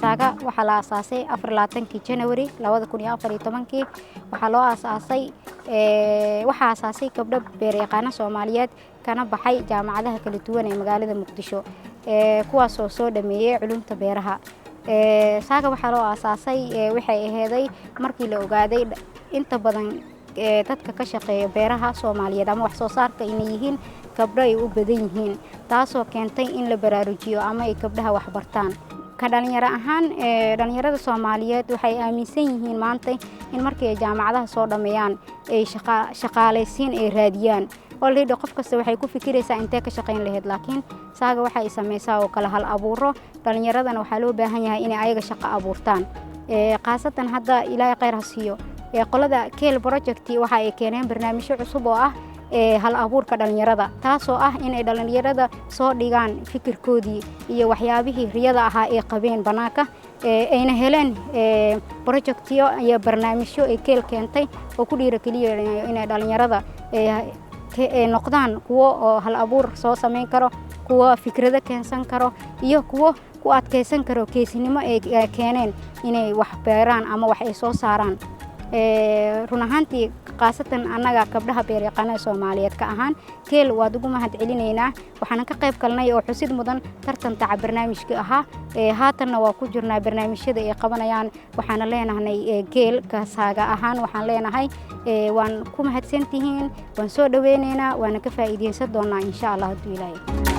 saaga waxaa la aasaasay 24 January 2014 waxaa loo aasaasay waxaa aasaasay gabdho beeryaqaan Soomaaliyeed kana baxay jaamacadaha kala duwan ee magaalada Muqdisho kuwaas oo soo dhameeyay culumta beeraha saaga waxaa loo aasaasay waxay aheeday markii la ogaaday inta badan dadka ka shaqeeya beeraha Soomaaliyeed ama wax soo saarka inay yihiin gabdho ay u badan yihiin taasoo keentay in la baraarujiyo ama ay gabdhaha wax bartaan ka dhalinyaro ahaan dhalinyarada Soomaaliyeed waxay aaminsan yihiin maanta in markii ay jaamacadaha soo dhameeyaan ay shaqaaleysiin ay raadiyaan already qof kasta waxay ku fikiraysaa intee ka shaqeyn lahayd laakiin saaga waxay sameeysaa oo kala hal abuuro dhalinyaradana waxaa loo baahan yahay inay ayaga shaqo abuurtaan qaasatan hadda Ilaahay khayr ha siiyo qolada Keel project waxa ay keeneen barnaamijyo cusub oo ah hal abuurka dhalinyarada taasoo ah in ay dhalinyarada soo dhigaan fikirkoodii iyo waxyaabihii riyada ahaa ee qabeen banaanka ayna heleen projectyo iyo barnaamijyo ay Keel keentay oo ku dhiirigeliyo in dhalinyarada noqdaan kuwo oo hal abuur soo sameyn karo kuwo fikrado keensan karo iyo kuwo ku adkeysan karo keesinimo ay keeneen inay wax beeraan ama wax ay soo saaraan run ahaantii qaasatan annaga gabdhaha beeryaqaanada Soomaaliyeed ka ahaan Keel waad ugu mahad celinaynaa waxaan ka qayb galnay oo xusid mudan tartanta barnaamijka ahaa haatanna waa ku jirnaa barnaamijyada ay qabanayaan waxaan leenahay Keel ka saaga ahaan waxaan leenahay waan ku mahadsantihiin waan soo dhaweynaynaa waan ka faa'iideysan doonaa insha Allah haduu Ilaahay